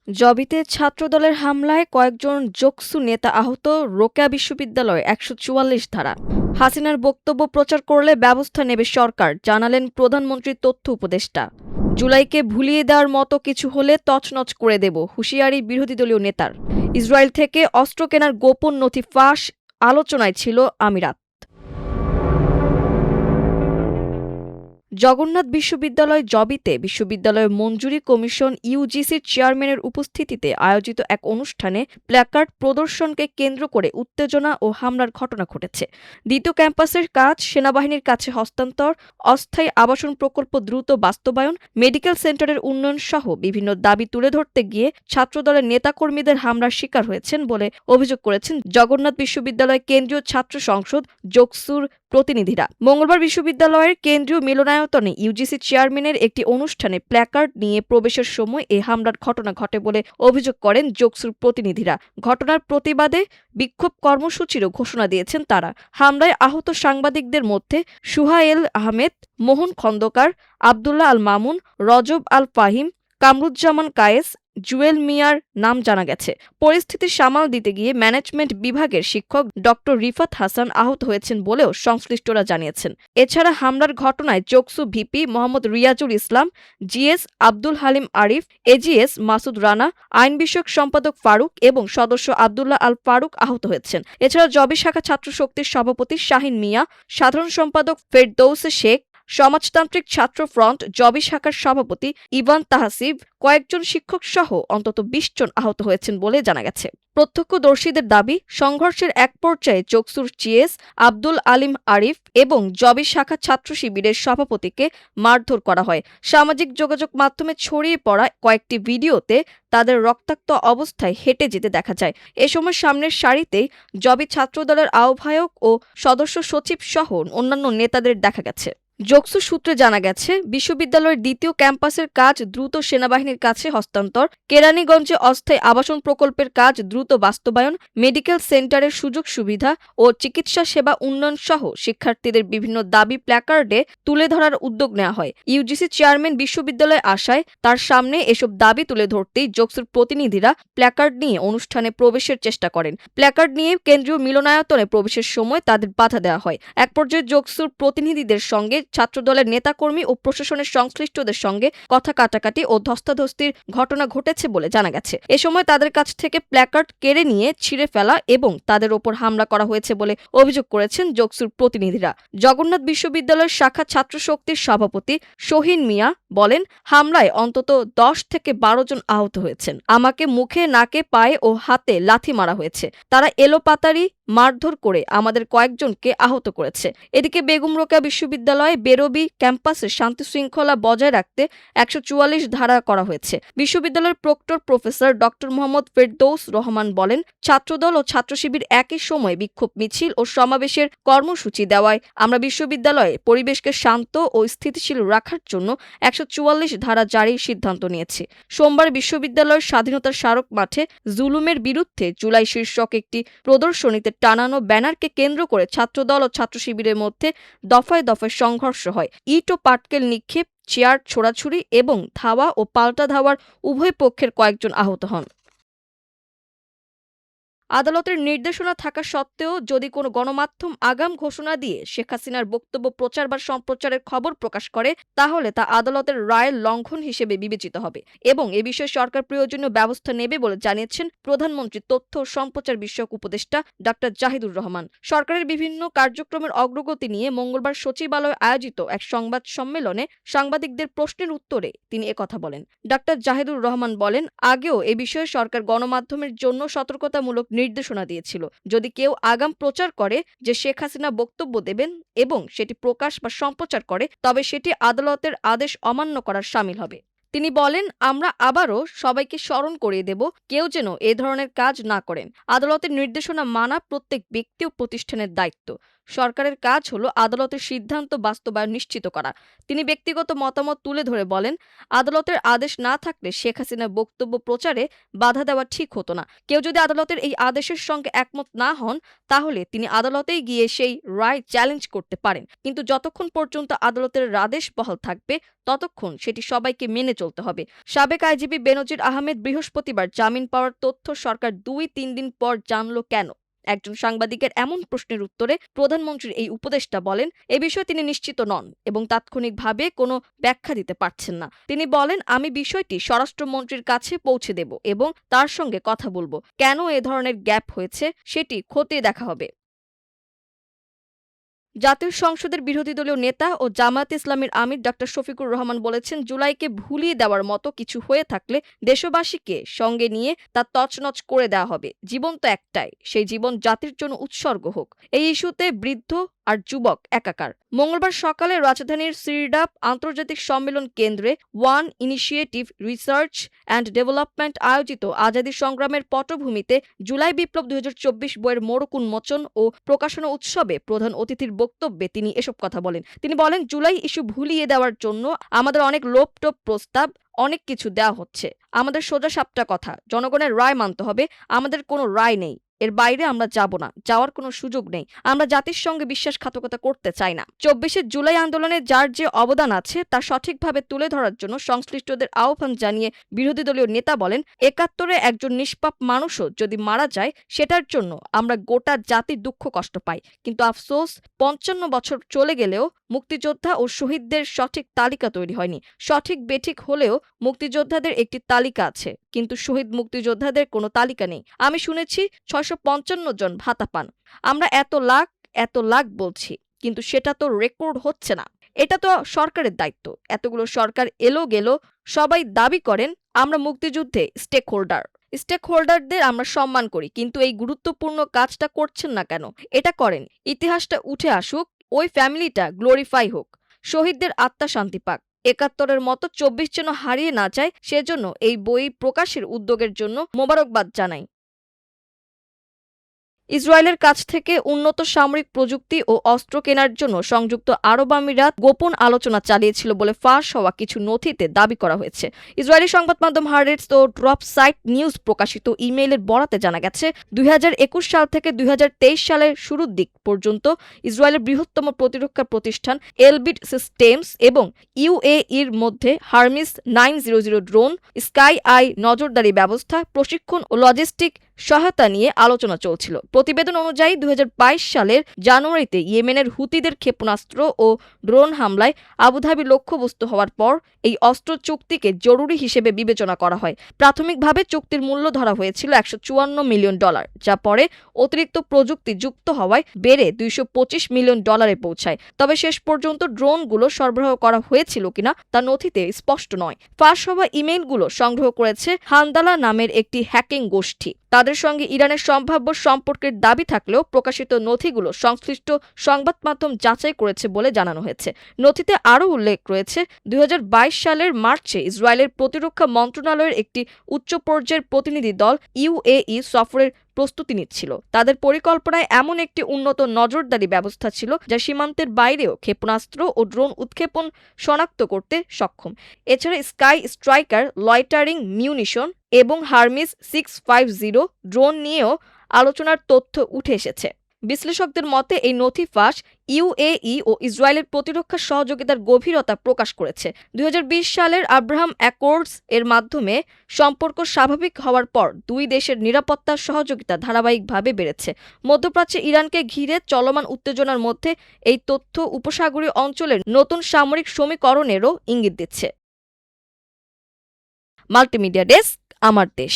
জবিতে ছাত্রদলের হামলায় কয়েকজন জোকসু নেতা আহত, রোকেয়া বিশ্ববিদ্যালয়ে ১৪৪ ধারা। হাসিনার বক্তব্য প্রচার করলে ব্যবস্থা নেবে সরকার, জানালেন প্রধানমন্ত্রীর তথ্য উপদেষ্টা। জুলাইকে ভুলিয়ে দেওয়ার মতো কিছু হলে তছনছ করে দেব, হুঁশিয়ারি বিরোধী দলীয় নেতার। ইসরায়েল থেকে অস্ত্র কেনার গোপন নথি ফাঁস, আলোচনায় ছিল আমিরাত। জগন্নাথ বিশ্ববিদ্যালয় জবিতে বিশ্ববিদ্যালয় মঞ্জুরি কমিশন ইউজিসির চেয়ারম্যানের উপস্থিতিতে আয়োজিত এক অনুষ্ঠানে প্ল্যাকার্ড প্রদর্শনকে কেন্দ্র করে উত্তেজনা ও হামলার ঘটনা ঘটেছে। দ্বিতীয় ক্যাম্পাসের কাজ সেনাবাহিনীর কাছে হস্তান্তর, অস্থায়ী আবাসন প্রকল্প দ্রুত বাস্তবায়ন, মেডিকেল সেন্টারের উন্নয়ন সহ বিভিন্ন দাবি তুলে ধরতে গিয়ে ছাত্রদলের নেতাকর্মীদের হামলার শিকার হয়েছেন বলে অভিযোগ করেছেন জগন্নাথ বিশ্ববিদ্যালয় কেন্দ্রীয় ছাত্র সংসদ জোকসুর প্রতিনিধিরা। মঙ্গলবার বিশ্ববিদ্যালয়ের কেন্দ্রীয় মিলনায়তনে ইউজিসি চেয়ারম্যানের একটি অনুষ্ঠানে প্ল্যাকার্ড নিয়ে প্রবেশের সময় এ হামলার ঘটনা ঘটে বলে অভিযোগ করেন জোকসুর প্রতিনিধিরা। ঘটনার প্রতিবাদে বিক্ষোভ কর্মসূচিরও ঘোষণা দিয়েছেন তারা। হামলায় আহত সাংবাদিকদের মধ্যে সুহায়েল আহমেদ, মোহন খন্দকার, আবদুল্লাহ আল মামুন, রজব আল ফাহিম, কামরুজ্জামান কায়েস, জুয়েল মিয়ার নাম জানা গেছে। পরিস্থিতি সামাল দিতে গিয়ে ম্যানেজমেন্ট বিভাগের শিক্ষক ডক্টর রিফাত হাসান আহত হয়েছেন বলেও সংশ্লিষ্টরা জানিয়েছেন। এছাড়া হামলার ঘটনায় জোকসু ভিপি মোহাম্মদ রিয়াজুল ইসলাম, জিএস আব্দুল হালিম আরিফ, এজিএস মাসুদ রানা, আইন বিষয়ক সম্পাদক ফারুক এবং সদস্য আবদুল্লাহ আল ফারুক আহত হয়েছেন। এছাড়া জবি শাখা ছাত্র শক্তির সভাপতি শাহিন মিয়া, সাধারণ সম্পাদক ফেরদৌস শেখ, সমাজতান্ত্রিক ছাত্র ফ্রন্ট জবি শাখার সভাপতি ইভান তাহসিব, কয়েকজন শিক্ষক সহ অন্তত ২০ জন আহত হয়েছেন বলে জানা গেছে। প্রত্যক্ষদর্শীদের দাবি, সংঘর্ষের এক পর্যায়ে জোকসুর জিএস আব্দুল আলিম আরিফ এবং জবি শাখা ছাত্র শিবিরের সভাপতিকে মারধর করা হয়। সামাজিক যোগাযোগ মাধ্যমে ছড়িয়ে পড়া কয়েকটি ভিডিওতে তাদের রক্তাক্ত অবস্থায় হেঁটে যেতে দেখা যায়। এ সময় সামনের সারিতেই জবি ছাত্রদলের আহ্বায়ক ও সদস্য সচিব সহ অন্যান্য নেতাদের দেখা গেছে। জোকসু সূত্রে জানা গেছে, বিশ্ববিদ্যালয়ের দ্বিতীয় ক্যাম্পাসের কাজ দ্রুত সেনাবাহিনীর কাছে হস্তান্তর, কেরানীগঞ্জে অস্থায়ী আবাসন প্রকল্পের কাজ দ্রুত বাস্তবায়ন, মেডিকেল সেন্টারের সুযোগ সুবিধা ও চিকিৎসা সেবা উন্নয়ন সহ শিক্ষার্থীদের বিভিন্ন দাবি প্ল্যাকার্ডে তুলে ধরার উদ্যোগ নেওয়া হয়। ইউজিসি চেয়ারম্যান বিশ্ববিদ্যালয়ে আসায় তার সামনে এসব দাবি তুলে ধরতেই জোকসুর প্রতিনিধিরা প্ল্যাকার্ড নিয়ে অনুষ্ঠানে প্রবেশের চেষ্টা করেন। প্ল্যাকার্ড নিয়ে কেন্দ্রীয় মিলনায়তনে প্রবেশের সময় তাদের বাধা দেওয়া হয়। এক পর্যায়ে জোকসুর প্রতিনিধিদের সঙ্গে ছাত্রদলের নেতাকর্মী ও প্রশাসনের সংশ্লিষ্টদের সঙ্গে কথা কাটাকাটি ও ধস্তাধস্তির ঘটনা ঘটেছে বলে জানা গেছে। এ সময় তাদের কাছ থেকে প্ল্যাকার্ড কেড়ে নিয়ে ছিঁড়ে ফেলা এবং তাদের ওপর হামলা করা হয়েছে বলে অভিযোগ করেছেন জোকসুর প্রতিনিধিরা। জগন্নাথ বিশ্ববিদ্যালয়ের শাখা ছাত্র শক্তির সভাপতি শহীন মিয়া বলেন, হামলায় অন্তত ১০ থেকে ১২ জন আহত হয়েছেন। আমাকে মুখে, নাকে, পায়ে ও হাতে লাথি মারা হয়েছে। তারা এলোপাতাড়ি মারধর করে আমাদের কয়েকজনকে আহত করেছে। এদিকে বেগম রোকেয়া বিশ্ববিদ্যালয়ে বেরোবি ক্যাম্পাসে শান্তি শৃঙ্খলা বজায় রাখতে ১৪৪ ধারা করা হয়েছে। বিশ্ববিদ্যালয়ের proctor professor doctor Mohammad Ferdous Rahman বলেন, ছাত্রদল ও ছাত্র শিবির একই সময়ে বিক্ষোভ মিছিল ও সমাবেশের কর্মসূচি দেওয়ায় আমরা বিশ্ববিদ্যালয়ে পরিবেশকে শান্ত ও স্থিতিশীল রাখার জন্য ১৪৪ ধারা জারির সিদ্ধান্ত নিয়েছি। সোমবার বিশ্ববিদ্যালয়ের স্বাধীনতা স্মারক মাঠে জুলুমের বিরুদ্ধে জুলাই শীর্ষক একটি প্রদর্শনীতে টানানো ব্যানারকে কেন্দ্র করে ছাত্রদল ও ছাত্র শিবিরের মধ্যে দফায় দফায় সংঘর্ষ হয়। ইট ও পাটকেল নিক্ষেপ, চেয়ার ছোড়াছুড়ি এবং ধাওয়া ও পাল্টা ধাওয়ার উভয় পক্ষের কয়েকজন আহত হন। আদালতের নির্দেশনা থাকা সত্ত্বেও যদি কোনো গণমাধ্যম আগাম ঘোষণা দিয়ে শেখ হাসিনার বক্তব্য প্রচার বা সম্প্রচারের খবর প্রকাশ করে, তাহলে তা আদালতের রায়ের লঙ্ঘন হিসেবে বিবেচিত হবে এবং এ বিষয়ে সরকার প্রয়োজনীয় ব্যবস্থা নেবে বলে জানিয়েছেন প্রধানমন্ত্রীর তথ্য ও সম্প্রচার বিষয়ক উপদেষ্টা ডাক্তার জাহিদুর রহমান। সরকারের বিভিন্ন কার্যক্রমের অগ্রগতি নিয়ে মঙ্গলবার সচিবালয়ে আয়োজিত এক সংবাদ সম্মেলনে সাংবাদিকদের প্রশ্নের উত্তরে তিনি একথা বলেন। ডাক্তার জাহিদুর রহমান বলেন, আগেও এ বিষয়ে সরকার গণমাধ্যমের জন্য সতর্কতামূলক নির্দেশনা দিয়েছিল। যদি কেউ আগাম প্রচার করে যে শেখ হাসিনা বক্তব্য দেবেন এবং সেটি প্রকাশ বা সম্প্রচার করে, তবে সেটি আদালতের আদেশ অমান্য করার শামিল হবে। তিনি বলেন, আমরা আবারও সবাইকে স্মরণ করিয়ে দেব, কেউ যেন এ ধরনের কাজ না করেন। আদালতের নির্দেশনা মানা প্রত্যেক ব্যক্তি ও প্রতিষ্ঠানের দায়িত্ব। সরকারের কাজ হলো আদালতের সিদ্ধান্ত বাস্তবায়ন নিশ্চিত করা। তিনি ব্যক্তিগত মতামত তুলে ধরে বলেন, আদালতের আদেশ না থাকলে শেখ হাসিনার বক্তব্য প্রচারে বাধা দেওয়া ঠিক হতো না। কেউ যদি আদালতের এই আদেশের সঙ্গে একমত না হন, তাহলে তিনি আদালতেই গিয়ে সেই রায় চ্যালেঞ্জ করতে পারেন। কিন্তু যতক্ষণ পর্যন্ত আদালতের আদেশ বহাল থাকবে, ততক্ষণ সেটি সবাইকে মেনে চলতে হবে। সাবেক আইজিপি বেনজির আহমেদ বৃহস্পতিবার জামিন পাওয়ার তথ্য সরকার ২-৩ দিন পর জানল কেন? একজন সাংবাদিকের এমন প্রশ্নের উত্তরে প্রধানমন্ত্রীর এই উপদেষ্টা বলেন, এ বিষয়ে তিনি নিশ্চিত নন এবং তাৎক্ষণিকভাবে কোনো ব্যাখ্যা দিতে পারছেন না। তিনি বলেন, আমি বিষয়টি স্বরাষ্ট্রমন্ত্রীর কাছে পৌঁছে দেব এবং তার সঙ্গে কথা বলব। কেন এ ধরনের গ্যাপ হয়েছে সেটি খতিয়ে দেখা হবে। জাতীয় সংসদের বিরোধী দলীয় নেতা ও জামায়াতে ইসলামীর আমির ডা. শফিকুর রহমান বলেছেন, জুলাইকে ভুলিয়ে দেওয়ার মতো কিছু হয়ে থাকলে দেশবাসীকে সঙ্গে নিয়ে তা তছনছ করে দেওয়া হবে। জীবন তো একটাই, সেই জীবন জাতির জন্য উৎসর্গ হোক। এই ইস্যুতে বৃদ্ধ আর যুবক একাকার। মঙ্গলবার সকালে রাজধানীর সিরডাপ আন্তর্জাতিক সম্মেলন কেন্দ্রে one initiative research and development আয়োজিত আজাদী সংগ্রামের পটভূমিতে জুলাই বিপ্লব ২০২৪ বইয়ের মোড়ক উন্মোচন ও প্রকাশনা উৎসবে প্রধান অতিথির বক্তব্যে তিনি এসব কথা বলেন। তিনি বলেন, জুলাই ইস্যু ভুলিয়ে দেওয়ার জন্য আমাদের অনেক লোপটোপ প্রস্তাব, অনেক কিছু দেওয়া হচ্ছে। আমাদের সোজাসাপটা কথা, জনগণের রায় মানতে হবে। আমাদের কোনো রায় নেই, এর বাইরে আমরা যাব না, যাওয়ার কোনো সুযোগ নেই। আমরা জাতির সঙ্গে বিশ্বাসঘাতকতা করতে চাই না। ২৪শে জুলাই আন্দোলনে যার যে অবদান আছে তা সঠিকভাবে তুলে ধরার জন্য সংশ্লিষ্টদের আহ্বান জানিয়ে বিরোধী দলীয় নেতা বলেন, ৭১-এ একজন নিষ্পাপ মানুষও যদি মারা যায়, সেটার জন্য আমরা গোটা জাতির দুঃখ কষ্ট পাই। কিন্তু আফসোস, ৫৫ বছর চলে গেলেও মুক্তিযোদ্ধা ও শহীদদের সঠিক তালিকা তৈরি হয়নি। সঠিক বেঠিক হলেও মুক্তিযোদ্ধাদের একটি তালিকা আছে, কিন্তু শহীদ মুক্তিযোদ্ধাদের কোনো তালিকা নেই। আমি শুনেছি ৬৫৫ জন ভাতা পান। আমরা এত লাখ বলছি, কিন্তু সেটা তো রেকর্ড হচ্ছে না। এটা তো সরকারের দায়িত্ব। এতগুলো সরকার এলো গেল, সবাই দাবি করেন আমরা মুক্তিযুদ্ধে স্টেকহোল্ডারদের আমরা সম্মান করি, কিন্তু এই গুরুত্বপূর্ণ কাজটা করছেন না কেন? এটা করেন, ইতিহাসটা উঠে আসুক, ওই ফ্যামিলিটা গ্লোরিফাই হোক, শহীদদের আত্মা শান্তি পাক। ৭১-এর মতো ২৪ যেন হারিয়ে না যায়, সেজন্য এই বই প্রকাশের উদ্যোগের জন্য মোবারকবাদ জানাই। ইসরায়েলের কাছ থেকে উন্নত সামরিক প্রযুক্তি ও অস্ত্র কেনার জন্য সংযুক্ত আরব আমিরাত গোপন আলোচনা চালিয়েছিল বলে ফাঁস হওয়া কিছু নথিতে দাবি করা হয়েছে। ইসরায়েলি সংবাদ মাধ্যম হারেটস ও ড্রপ সাইট নিউজ প্রকাশিত ইমেইলের বরাতে জানা গেছে, ২০২১ সাল থেকে ২০২৩ সালের শুরুর দিক পর্যন্ত ইসরায়েলের বৃহত্তম প্রতিরক্ষা প্রতিষ্ঠান এলবিট সিস্টেমস এবং ইউএইর মধ্যে হারমিস 900 ড্রোন, স্কাই আই নজরদারি ব্যবস্থা, প্রশিক্ষণ ও লজিস্টিক সহায়তা নিয়ে আলোচনা চলছিল। প্রতিবেদন অনুযায়ী ২০২২ সালের জানুয়ারিতে ইয়েমেনের হুতিদের ক্ষেপণাস্ত্র ও ড্রোন হামলায় আবুধাবি লক্ষ্যবস্তু হওয়ার পর এই অস্ত্র চুক্তিকে জরুরি হিসেবে বিবেচনা করা হয়। প্রাথমিকভাবে চুক্তির মূল্য ধরা হয়েছিল $১৫৪ মিলিয়ন, যা পরে অতিরিক্ত প্রযুক্তি যুক্ত হওয়ায় বেড়ে $২২৫ মিলিয়ন পৌঁছায়। তবে শেষ পর্যন্ত ড্রোনগুলো সরবরাহ করা হয়েছিল কিনা তা নথিতে স্পষ্ট নয়। ফাঁস হওয়া ইমেইলগুলো সংগ্রহ করেছে হান্দালা নামের একটি হ্যাকিং গোষ্ঠী। তাদের সঙ্গে ইরানের সম্ভাব্য সম্পর্কের দাবি থাকলেও প্রকাশিত নথিগুলো সংশ্লিষ্ট সংবাদ মাধ্যম যাচাই করেছে বলে জানানো হয়েছে। নথিতে আরও উল্লেখ রয়েছে, ২০২২ সালের মার্চে ইসরায়েলের প্রতিরক্ষা মন্ত্রণালয়ের একটি উচ্চ পর্যায়ের প্রতিনিধি দল ইউএই সফরের প্রস্তুতি নিচ্ছিল। তাদের পরিকল্পনায় এমন একটি উন্নত নজরদারি ব্যবস্থা ছিল যা সীমান্তের বাইরেও ক্ষেপণাস্ত্র ও ড্রোন উৎক্ষেপণ শনাক্ত করতে সক্ষম। এছাড়া স্কাই স্ট্রাইকার লয়টারিং মিউনিশন এবং হারমিস 650 ড্রোন নিয়েও আলোচনার তথ্য উঠে এসেছে। বিশ্লেষকদের মতে এই নথি ফাঁস ইউএই ও ইসরায়েলের প্রতিরক্ষা সহযোগিতার গভীরতা প্রকাশ করেছে। ২০২০ সালের আব্রাহাম অ্যাকর্ডস এর মাধ্যমে সম্পর্ক স্বাভাবিক হওয়ার পর দুই দেশের নিরাপত্তা সহযোগিতা ধারাবাহিকভাবে বেড়েছে। মধ্যপ্রাচ্যে ইরানকে ঘিরে চলমান উত্তেজনার মধ্যে এই তথ্য উপসাগরীয় অঞ্চলের নতুন সামরিক সমীকরণেরও ইঙ্গিত দিচ্ছে। মাল্টিমিডিয়া ডেস্ক, আমার দেশ।